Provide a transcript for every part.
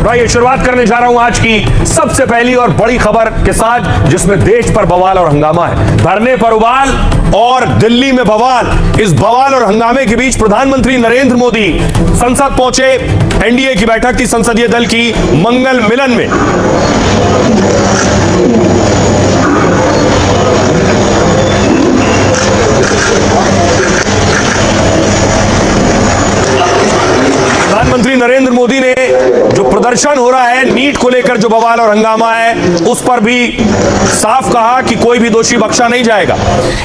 तो आइए शुरुआत करने जा रहा हूं आज की सबसे पहली और बड़ी खबर के साथ, जिसमें देश पर बवाल और हंगामा है। धरने पर उबाल और दिल्ली में बवाल। इस बवाल और हंगामे के बीच प्रधानमंत्री नरेंद्र मोदी संसद पहुंचे। एनडीए की बैठक थी संसदीय दल की मंगल मिलन में। प्रधानमंत्री नरेंद्र मोदी ने जो प्रदर्शन हो रहा है नीट को लेकर, जो बवाल और हंगामा है, उस पर भी साफ कहा कि कोई भी दोषी बख्शा नहीं जाएगा।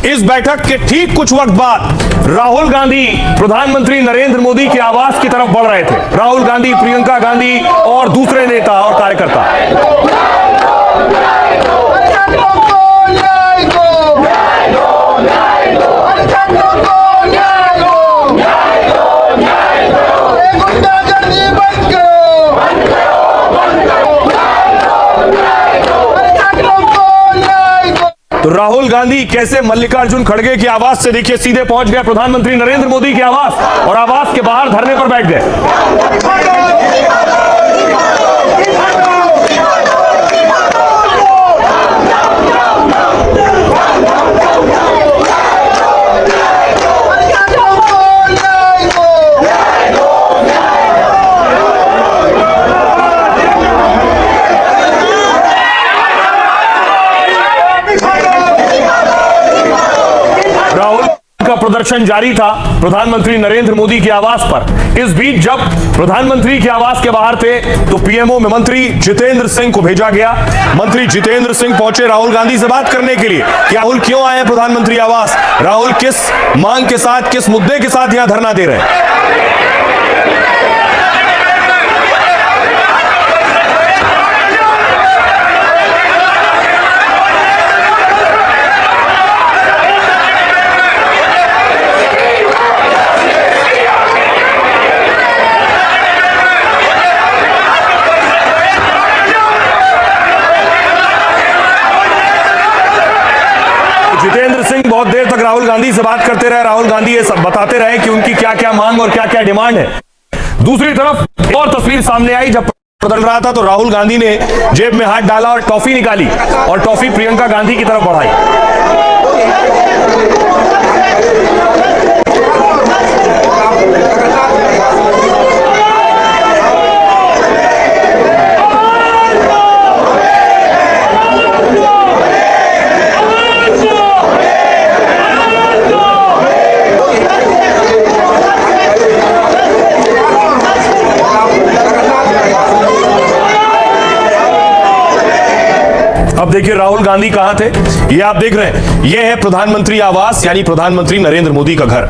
इस बैठक के ठीक कुछ वक्त बाद राहुल गांधी प्रधानमंत्री नरेंद्र मोदी के आवास की तरफ बढ़ रहे थे। राहुल गांधी, प्रियंका गांधी और दूसरे नेता और कार्यकर्ता। तो राहुल गांधी कैसे मल्लिकार्जुन खड़गे के आवास से देखिए सीधे पहुंच गए प्रधानमंत्री नरेंद्र मोदी के आवास और आवास के बाहर धरने पर बैठ गए। प्रदर्शन जारी था प्रधानमंत्री नरेंद्र मोदी के आवास पर। इस बीच जब प्रधानमंत्री के आवास के बाहर थे तो पीएमओ में मंत्री जितेंद्र सिंह को भेजा गया। मंत्री जितेंद्र सिंह पहुंचे राहुल गांधी से बात करने के लिए कि राहुल क्यों आए प्रधानमंत्री आवास, राहुल किस मांग के साथ, किस मुद्दे के साथ यहां धरना दे रहे हैं। जितेंद्र सिंह बहुत देर तक राहुल गांधी से बात करते रहे। राहुल गांधी ये सब बताते रहे कि उनकी क्या क्या मांग और क्या क्या डिमांड है। दूसरी तरफ और तस्वीर सामने आई, जब प्रदर्शन रहा था तो राहुल गांधी ने जेब में हाथ डाला और टॉफी निकाली और टॉफी प्रियंका गांधी की तरफ बढ़ाई। अब देखिए राहुल गांधी कहां थे, ये आप देख रहे हैं, ये है प्रधानमंत्री आवास यानी प्रधानमंत्री नरेंद्र मोदी का घर।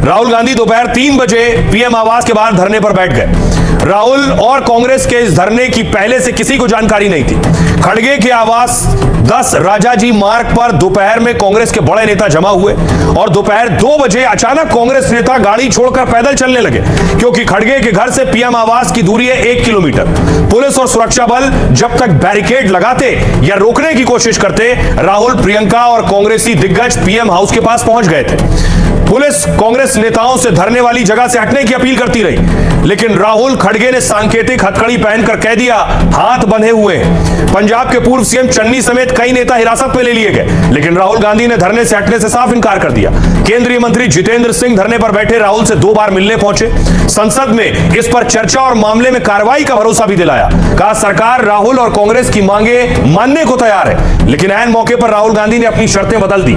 राहुल गांधी दोपहर 3 बजे पीएम आवास के बाहर धरने पर बैठ गए। राहुल और कांग्रेस के इस धरने की पहले से किसी को जानकारी नहीं थी। खड़गे के आवास 10 राजाजी मार्ग पर दोपहर में कांग्रेस के बड़े नेता जमा हुए और दोपहर 2 बजे अचानक कांग्रेस नेता गाड़ी छोड़कर पैदल चलने लगे, क्योंकि खड़गे के घर से पीएम आवास की दूरी है 1 किलोमीटर। पुलिस और सुरक्षा बल जब तक बैरिकेड लगाते या रोकने की कोशिश करते, राहुल, प्रियंका और कांग्रेसी दिग्गज पीएम हाउस के पास पहुंच गए थे। पुलिस कांग्रेस नेताओं से धरने वाली जगह से हटने की अपील करती रही, लेकिन राहुल खड़गे ने सांकेतिक हथकड़ी पहनकर कह दिया हाथ बंधे हुए हैं। पंजाब के पूर्व सीएम चन्नी समेत कई नेता हिरासत में ले लिए गए, लेकिन राहुल गांधी ने धरने से हटने से साफ इनकार कर दिया। केंद्रीय मंत्री जितेंद्र सिंह धरने पर बैठे राहुल से 2 बार मिलने पहुंचे। संसद में इस पर चर्चा और मामले में कार्रवाई का भरोसा भी दिलाया। कहा सरकार राहुल और कांग्रेस की मांगे मानने को तैयार है, लेकिन ऐन मौके पर राहुल गांधी ने अपनी शर्तें बदल दी।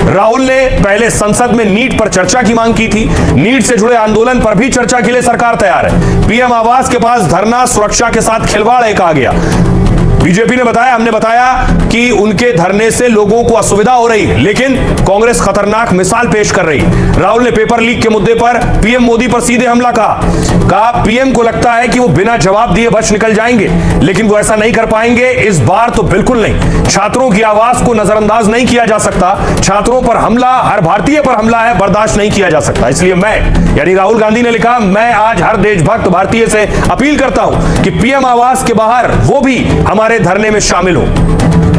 राहुल ने पहले संसद में नीट पर चर्चा की मांग की थी। नीट से जुड़े आंदोलन पर भी चर्चा के लिए सरकार तैयार है। पीएम आवास के पास धरना सुरक्षा के साथ खिलवाड़ है कहा गया। बीजेपी ने बताया, हमने बताया कि उनके धरने से लोगों को असुविधा हो रही है, लेकिन कांग्रेस खतरनाक मिसाल पेश कर रही। राहुल ने पेपर लीक के मुद्दे पर पीएम मोदी पर सीधे हमला कहा पीएम को लगता है कि वो बिना जवाब दिए बच निकल जाएंगे, लेकिन वो ऐसा नहीं कर पाएंगे, इस बार तो बिल्कुल नहीं। छात्रों की आवाज को नजरअंदाज नहीं किया जा सकता। छात्रों पर हमला हर भारतीय पर हमला है, बर्दाश्त नहीं किया जा सकता। इसलिए मैं यानी राहुल गांधी ने लिखा, मैं आज हर देशभक्त भारतीय से अपील करता हूं कि पीएम आवास के बाहर वो भी हमारे धरने में शामिल हो।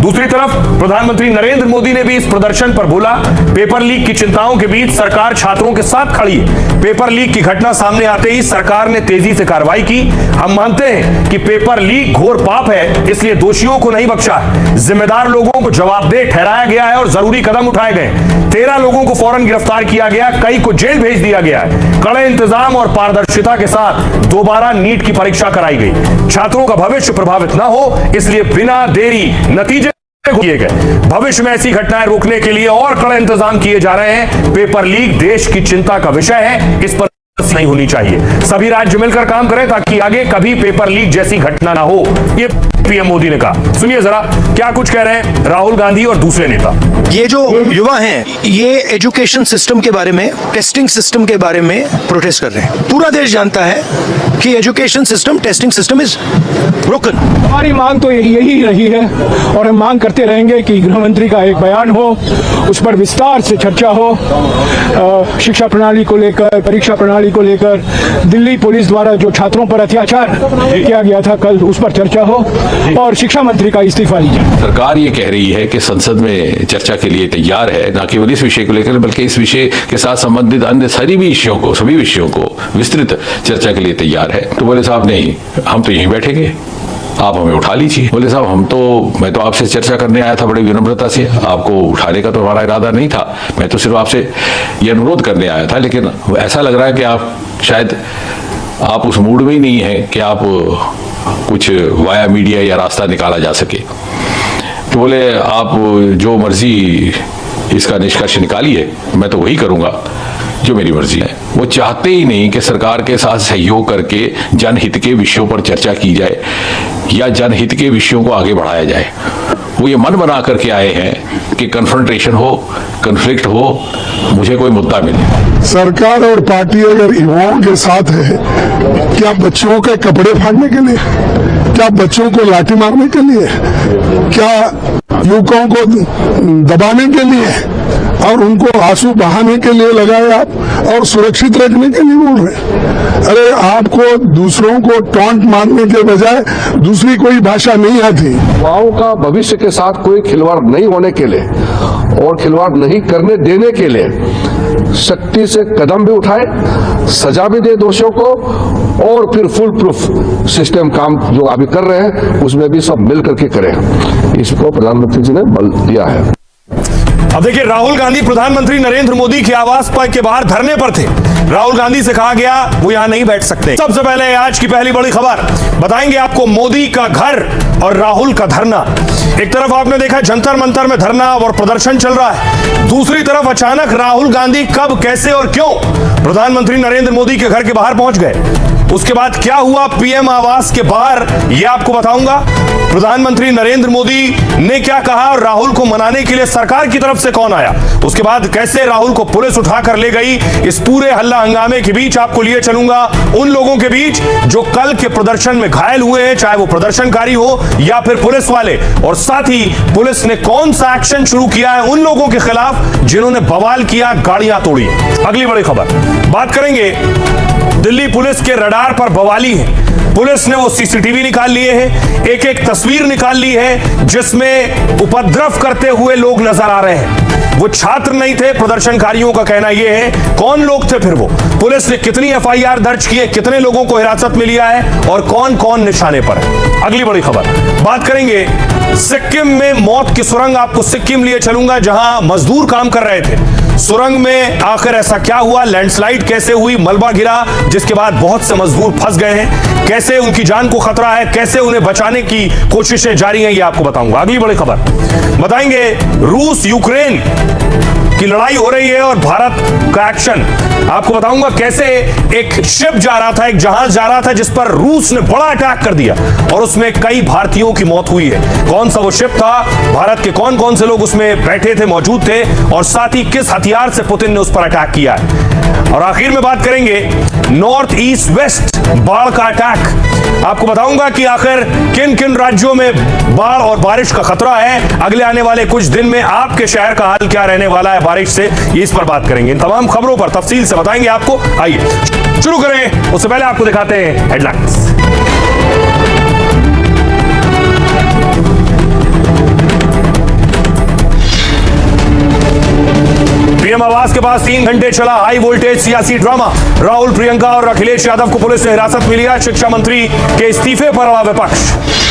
दूसरी तरफ प्रधानमंत्री नरेंद्र मोदी ने भी इस प्रदर्शन पर बोला, पेपर लीक की चिंताओं के बीच सरकार छात्रों के साथ खड़ी है। पेपर लीक की घटना सामने आते ही सरकार ने तेजी से कार्रवाई की। हम मानते हैं कि पेपर लीक घोर पाप है, इसलिए दोषियों को नहीं बख्शा है। जिम्मेदार लोगों को जवाबदेह ठहराया गया है और जरूरी कदम उठाए गए। 13 लोगों को फौरन गिरफ्तार किया गया, कई को जेल भेज दिया गया है। कड़े इंतजाम और पारदर्शिता के साथ दोबारा नीट की परीक्षा कराई गई। छात्रों का भविष्य प्रभावित न हो, इसलिए बिना देरी नतीजे किए गए। भविष्य में ऐसी घटनाएं रोकने के लिए और कड़े इंतजाम किए जा रहे हैं। पेपर लीक देश की चिंता का विषय है, इस पर नहीं होनी चाहिए। सभी राज्य मिलकर काम करें ताकि आगे कभी पेपर लीक जैसी घटना ना हो, ये पीएम मोदी ने कहा। सुनिए जरा क्या कुछ कह रहे हैं राहुल गांधी और दूसरे नेता। ये जो युवा हैं, ये एजुकेशन सिस्टम के बारे में, टेस्टिंग सिस्टम के बारे में प्रोटेस्ट कर रहे हैं। पूरा देश जानता है कि education system, testing system is broken. हमारी मांग तो यही रही है और हम मांग करते रहेंगे कि गृह मंत्री का एक बयान हो, उस पर विस्तार से चर्चा हो। शिक्षा प्रणाली को लेकर, परीक्षा प्रणाली को लेकर, दिल्ली पुलिस द्वारा जो छात्रों पर अत्याचार किया गया था कल, उस पर चर्चा हो और शिक्षा मंत्री का इस्तीफा लीजिए। सरकार ये कह रही है कि संसद में चर्चा के लिए तैयार है, न केवल इस विषय को लेकर बल्कि इस विषय के साथ संबंधित अन्य सभी विषयों को विस्तृत चर्चा के लिए तैयार है। तो बोले साहब नहीं, हम तो यहीं बैठेंगे, आप हमें उठा लीजिए। बोले साहब मैं तो आपसे चर्चा करने आया था बड़ी विनम्रता से, आपको उठाने का तो हमारा इरादा नहीं था। मैं तो सिर्फ आपसे ये अनुरोध करने आया था, लेकिन ऐसा लग रहा है कि आप उस मूड में ही नहीं है कि आप कुछ वाया मीडिया या रास्ता निकाला जा सके। तो बोले आप जो मर्जी इसका निष्कर्ष निकालिए, मैं तो वही करूंगा जो मेरी मर्जी है। वो चाहते ही नहीं कि सरकार के साथ सहयोग करके जनहित के विषयों पर चर्चा की जाए या जनहित के विषयों को आगे बढ़ाया जाए। वो ये मन बना करके आए हैं कि कन्फ्रंटेशन हो, कन्फ्लिक्ट हो, मुझे कोई मुद्दा मिले। सरकार और पार्टी अगर युवाओं के साथ है, क्या बच्चों के कपड़े फाड़ने के लिए, क्या बच्चों को लाठी मारने के लिए, क्या युवकों को दबाने के लिए और उनको आंसू बहाने के लिए लगाए आप और सुरक्षित रखने के लिए बोल रहे हैं? अरे आपको दूसरों को टॉन्ट मारने के बजाय दूसरी कोई भाषा नहीं आती। युवाओं का भविष्य के साथ कोई खिलवाड़ नहीं होने के लिए और खिलवाड़ नहीं करने देने के लिए सख्ती से कदम भी उठाए, सजा भी दे दोषियों को और फिर फुल प्रूफ सिस्टम काम जो अभी कर रहे हैं उसमें भी सब मिल करके करें। इसको प्रधानमंत्री जी ने बल दिया है। अब देखिए, राहुल गांधी प्रधानमंत्री नरेंद्र मोदी के आवास के बाहर धरने पर थे। राहुल गांधी से कहा गया वो यहां नहीं बैठ सकते। सबसे पहले आज की पहली बड़ी खबर बताएंगे आपको, मोदी का घर और राहुल का धरना। एक तरफ आपने देखा जंतर मंतर में धरना और प्रदर्शन चल रहा है, दूसरी तरफ अचानक राहुल गांधी कब, कैसे और क्यों प्रधानमंत्री नरेंद्र मोदी के घर के बाहर पहुंच गए। उसके बाद क्या हुआ पीएम आवास के बाहर, यह आपको बताऊंगा। प्रधानमंत्री नरेंद्र मोदी ने क्या कहा और राहुल को मनाने के लिए सरकार की तरफ से कौन आया, उसके बाद कैसे राहुल को पुलिस उठाकर ले गई। इस पूरे हल्ला हंगामे के बीच आपको लिए चलूंगा उन लोगों के बीच जो कल के प्रदर्शन में घायल हुए हैं, चाहे वो प्रदर्शनकारी हो या फिर पुलिस वाले, और साथ ही पुलिस ने कौन सा एक्शन शुरू किया है उन लोगों के खिलाफ जिन्होंने बवाल किया, गाड़ियां तोड़ी। अगली बड़ी खबर बात करेंगे, दिल्ली पुलिस के रडार पर बवाली है। पुलिस ने वो सीसीटीवी निकाल लिए हैं, एक एक तस्वीर निकाल ली है जिसमें उपद्रव करते हुए लोग नजर आ रहे हैं। वो छात्र नहीं थे, प्रदर्शनकारियों का कहना यह है। कौन लोग थे फिर वो? पुलिस ने कितनी एफआईआर दर्ज की है, कितने लोगों को हिरासत में लिया है और कौन कौन निशाने पर है। अगली बड़ी खबर बात करेंगे, सिक्किम में मौत की सुरंग। आपको सिक्किम लिए चलूंगा जहां मजदूर काम कर रहे थे। सुरंग में आखिर ऐसा क्या हुआ, लैंडस्लाइड कैसे हुई, मलबा गिरा जिसके बाद बहुत से मजदूर फंस गए हैं, कैसे उनकी जान को खतरा है, कैसे उन्हें बचाने की कोशिशें जारी हैं, ये आपको बताऊंगा। अगली बड़ी खबर बताएंगे, रूस यूक्रेन की लड़ाई हो रही है और भारत का एक्शन। आपको बताऊंगा कैसे एक शिप जा रहा था, एक जहाज जा रहा था जिस पर रूस ने बड़ा अटैक कर दिया और उसमें कई भारतीयों की मौत हुई है। कौन सा वो शिप था, भारत के कौन कौन से लोग उसमें बैठे थे, मौजूद थे, और साथ ही किस हथियार से पुतिन ने उस पर अटैक किया है। और आखिर में बात करेंगे नॉर्थ ईस्ट वेस्ट बाढ़ का अटैक। आपको बताऊंगा कि आखिर किन किन राज्यों में बाढ़ और बारिश का खतरा है। अगले आने वाले कुछ दिन में आपके शहर का हाल क्या रहने वाला है बारिश से, इस पर बात करेंगे। इन तमाम खबरों पर तफसील से बताएंगे आपको। आइए शुरू करें, उससे पहले आपको दिखाते हैं हेडलाइंस। पीएम आवास के पास 3 घंटे चला हाई वोल्टेज सियासी ड्रामा। राहुल, प्रियंका और अखिलेश यादव को पुलिस ने हिरासत में लिया। शिक्षा मंत्री के इस्तीफे पर अड़ा विपक्ष।